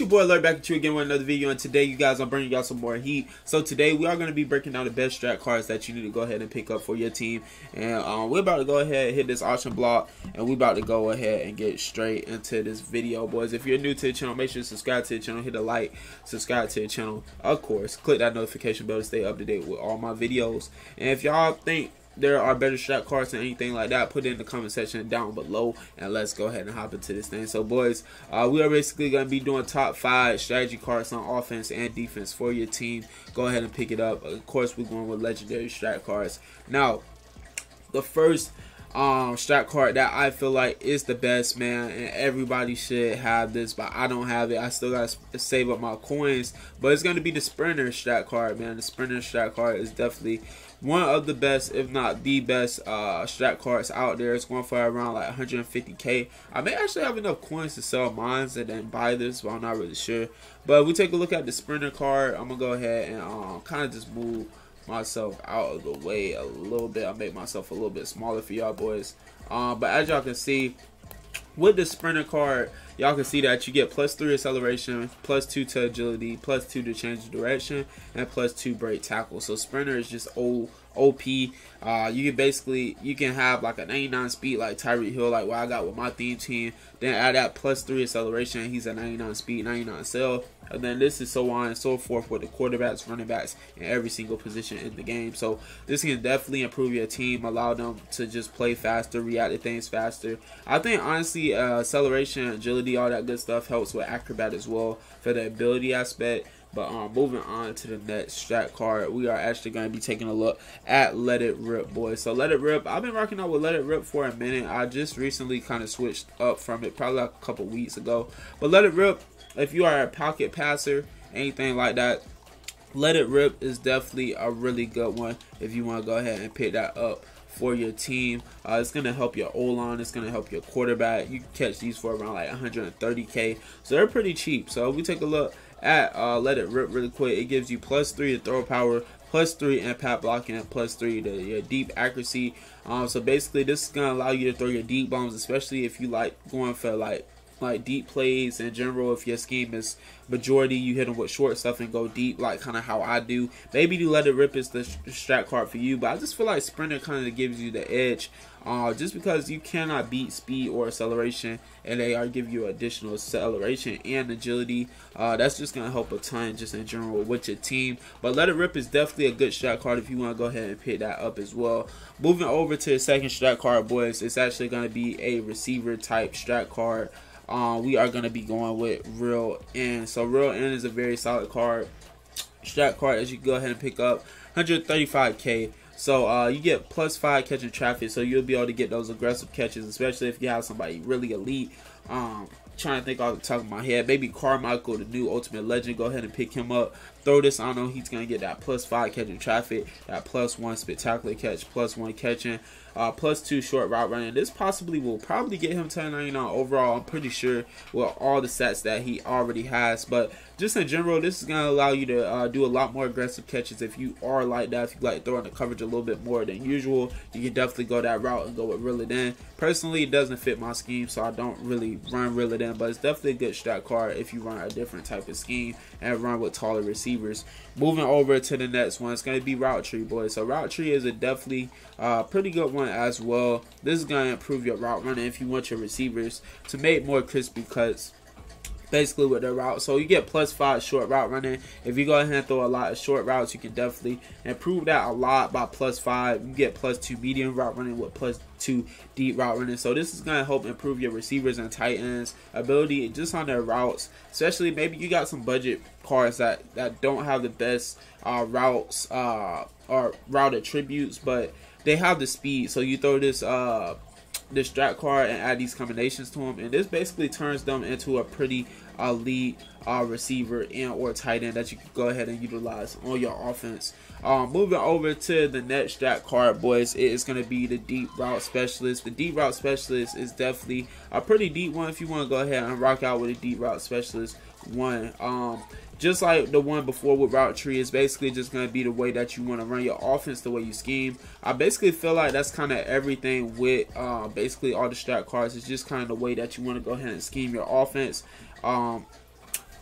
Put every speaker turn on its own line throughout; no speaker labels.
your boy Alert back at you again with another video, and today you guys, I'm bringing y'all some more heat. So today we are going to be breaking down the best strat cards that you need to go ahead and pick up for your team, and we're about to go ahead and hit this auction block, and we're about to go ahead and get straight into this video, boys. If you're new to the channel, make sure to subscribe to the channel, hit a like, subscribe to the channel, of course, click that notification bell to stay up to date with all my videos. And if y'all think there are better strat cards and anything like that, put it in the comment section down below, and let's go ahead and hop into this thing. So boys, we are basically going to be doing top 5 strategy cards on offense and defense for your team. Go ahead and pick it up. Of course, we're going with legendary strat cards. Now, the first strat card that I feel like is the best, man, and everybody should have this, but I don't have it. I still gotta save up my coins, but it's gonna be the sprinter strat card, man. The sprinter strat card is definitely one of the best, if not the best, strat cards out there. It's going for around like 150k. I may actually have enough coins to sell mines and then buy this, but I'm not really sure. But if we take a look at the sprinter card, I'm gonna go ahead and kind of just move myself out of the way a little bit. I'll make myself a little bit smaller for y'all boys. But as y'all can see, with the sprinter card, y'all can see that you get +3 acceleration, +2 to agility, +2 to change of direction, and +2 break tackle. So sprinter is just OP. You can basically, you can have like a 99 speed like Tyreek Hill, like what I got with my theme team. Then add that +3 acceleration, he's at 99 speed, 99 cell. And then this is so on and so forth with the quarterbacks, running backs, in every single position in the game. So this can definitely improve your team, allow them to just play faster, react to things faster. I think honestly, acceleration, agility, all that good stuff helps with acrobat as well for the ability aspect. But moving on to the next strat card, we are actually going to be taking a look at Let It Rip, boys. So Let It Rip, I've been rocking out with Let It Rip for a minute. I just recently kind of switched up from it, probably like a couple weeks ago. But Let It Rip, if you are a pocket passer, anything like that, Let It Rip is definitely a really good one if you want to go ahead and pick that up for your team. It's going to help your O-line, it's going to help your quarterback. You can catch these for around like 130k, so they're pretty cheap. So if we take a look at Let It Rip really quick, it gives you +3 to throw power, +3 impact blocking, and +3 to your deep accuracy. So basically this is going to allow you to throw your deep bombs, especially if you like going for like deep plays in general. If your scheme is majority you hit them with short stuff and go deep, like kind of how I do, maybe the Let It Rip is the strat card for you. But I just feel like sprinter kind of gives you the edge, just because you cannot beat speed or acceleration, and they are give you additional acceleration and agility. That's just gonna help a ton just in general with your team. But Let It Rip is definitely a good strat card if you want to go ahead and pick that up as well. Moving over to the second strat card, boys, it's actually going to be a receiver type strat card. We are going to be going with Real N. So Real N is a very solid card, strat card, as you can go ahead and pick up 135k. So you get +5 catching traffic, so you'll be able to get those aggressive catches, especially if you have somebody really elite. Trying to think off the top of my head, maybe Carmichael, the new Ultimate Legend. Go ahead and pick him up. Throw this on him. He's gonna get that +5 catching traffic, that +1 spectacular catch, +1 catching, +2 short route running. This possibly will probably get him 1099 overall. I'm pretty sure with all the stats that he already has. But just in general, this is gonna allow you to do a lot more aggressive catches if you are like that. If you like throwing the coverage a little bit more than usual, you can definitely go that route and go with Reel It In. Personally, it doesn't fit my scheme, so I don't really run Reel It In, but it's definitely a good strat card if you run a different type of scheme and run with taller receivers. Moving over to the next one, it's going to be Route Tree, boys. So Route Tree is a definitely pretty good one as well. This is going to improve your route running if you want your receivers to make more crispy cuts, basically with their route. So you get +5 short route running. If you go ahead and throw a lot of short routes, you can definitely improve that a lot by +5. You get +2 medium route running with +2 deep route running. So this is going to help improve your receivers and tight ends ability just on their routes, especially maybe you got some budget cards that don't have the best routes or route attributes, but they have the speed. So you throw this strat card and add these combinations to them, and this basically turns them into a pretty elite receiver and or tight end that you can go ahead and utilize on your offense. Moving over to the next strat card, boys, it is going to be the deep route specialist. The deep route specialist is definitely a pretty deep one if you want to go ahead and rock out with a deep route specialist one. Just like the one before with Route Tree, is basically just going to be the way that you want to run your offense, the way you scheme. I basically feel like that's kind of everything with basically all the strat cards. It's just kind of the way that you want to go ahead and scheme your offense.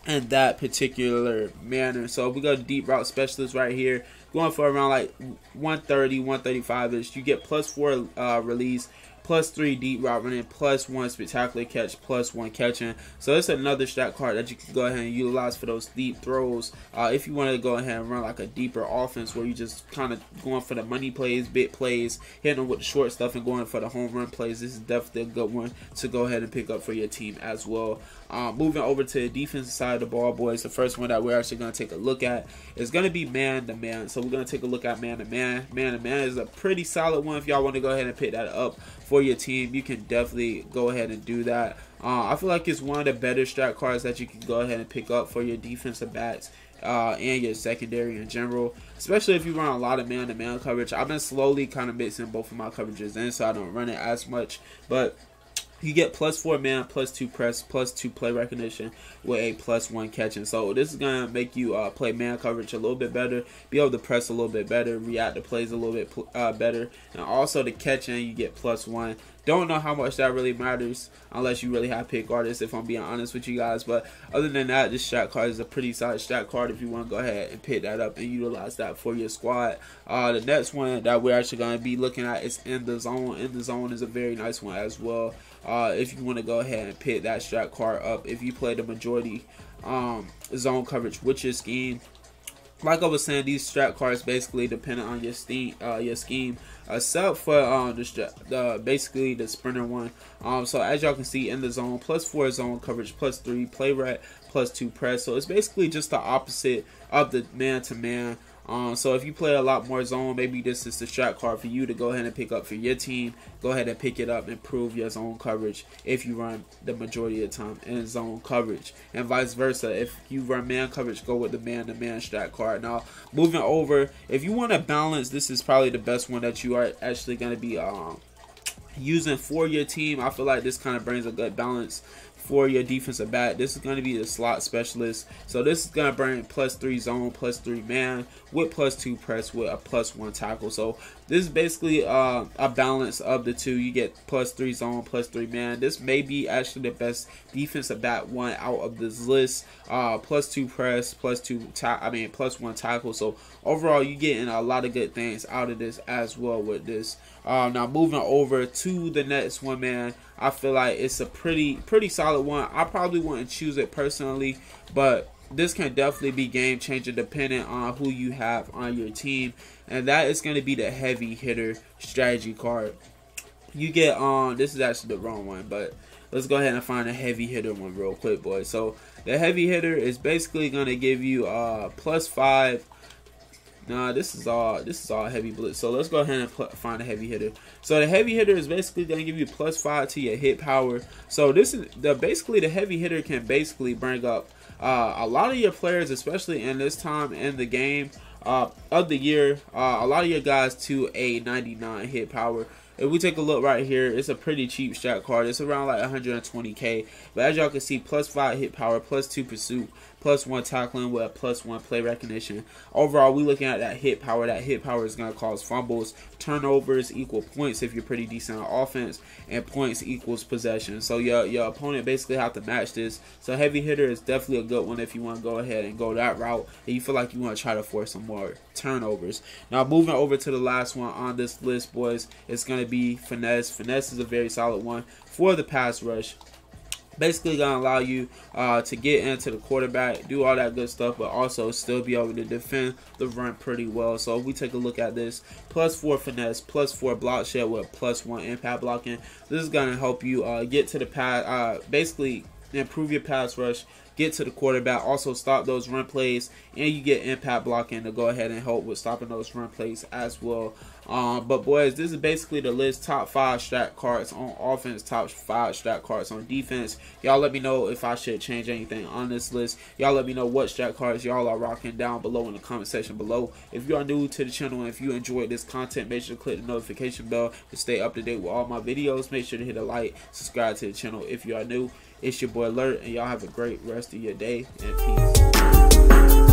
in that particular manner. So we got deep route specialist right here, going for around like 130, 135ish. You get +4 release, +3 deep route running, +1 spectacular catch, +1 catching. So it's another stat card that you can go ahead and utilize for those deep throws. If you want to go ahead and run like a deeper offense where you just kind of going for the money plays, big plays, hitting them with the short stuff and going for the home run plays, this is definitely a good one to go ahead and pick up for your team as well. Moving over to the defensive side of the ball, boys, the first one that we're actually going to take a look at is going to be man-to-man. So we're going to take a look at man-to-man. Man-to-man is a pretty solid one. If y'all want to go ahead and pick that up for your team, you can definitely go ahead and do that. I feel like it's one of the better strat cards that you can go ahead and pick up for your defensive backs and your secondary in general, especially if you run a lot of man-to-man coverage. I've been slowly kind of mixing both of my coverages in, so I don't run it as much, but you get +4 man, +2 press, +2 play recognition with a +1 catching. So this is going to make you play man coverage a little bit better, be able to press a little bit better, react to plays a little bit better. And also the catching, you get +1. Don't know how much that really matters unless you really have pick artists, if I'm being honest with you guys. But other than that, this strat card is a pretty solid strat card if you want to go ahead and pick that up and utilize that for your squad. The next one that we're actually going to be looking at is In the Zone. In the Zone is a very nice one as well. If you want to go ahead and pick that strat card up, if you play the majority zone coverage with your scheme. Like I was saying, these strat cards basically depend on your scheme, except for basically the sprinter one. So as y'all can see, In the Zone, +4 zone coverage, +3 play rate, +2 press. So it's basically just the opposite of the man-to-man. So if you play a lot more zone, maybe this is the strat card for you to go ahead and pick up for your team. Go ahead and pick it up and improve your zone coverage if you run the majority of the time in zone coverage, and vice versa. If you run man coverage, go with the man-to-man strat card. Now moving over, if you want to balance, this is probably the best one that you are actually going to be using for your team. I feel like this kind of brings a good balance for your defensive back. This is going to be the slot specialist. So this is going to bring +3 zone, +3 man with +2 press with a +1 tackle. So this is basically a balance of the two. You get +3 zone, +3 man. This may be actually the best defensive back one out of this list. +2 press, +1 tackle. So overall, you're getting a lot of good things out of this as well with this. Now moving over to the next one, man, I feel like it's a pretty solid one. I probably wouldn't choose it personally, but this can definitely be game changer depending on who you have on your team, and that is going to be the heavy hitter strategy card. You get this is actually the wrong one, but let's go ahead and find a heavy hitter one real quick, boys. So the heavy hitter is basically going to give you +5. Nah, this is all heavy blitz. So let's go ahead and find a heavy hitter. So the heavy hitter is basically going to give you +5 to your hit power. So this is basically the heavy hitter can basically bring up a lot of your players, especially in this time in the game of the year, a lot of your guys to a 99 hit power. If we take a look right here, it's a pretty cheap strat card. It's around like 120k. But as y'all can see, +5 hit power, +2 pursuit, +1 tackling with a +1 play recognition. Overall, we're looking at that hit power. That hit power is going to cause fumbles. Turnovers equal points if you're pretty decent on offense, and points equals possession. So your opponent basically have to match this. So heavy hitter is definitely a good one if you want to go ahead and go that route, and you feel like you want to try to force some more turnovers. Now moving over to the last one on this list, boys, it's going to be finesse. Finesse is a very solid one for the pass rush. Basically going to allow you to get into the quarterback, do all that good stuff, but also still be able to defend the run pretty well. So if we take a look at this, +4 finesse, +4 block shed with +1 impact blocking. This is going to help you get to the pass, basically improve your pass rush, get to the quarterback, also stop those run plays, and you get impact blocking to go ahead and help with stopping those run plays as well. But boys, this is basically the list. Top 5 strat cards on offense, top 5 strat cards on defense. Y'all let me know if I should change anything on this list. Y'all let me know what strat cards y'all are rocking down below in the comment section below. If you are new to the channel and if you enjoyed this content, make sure to click the notification bell to stay up to date with all my videos. Make sure to hit a like, subscribe to the channel if you are new. It's your boy Alert, and y'all have a great rest of your day, and peace.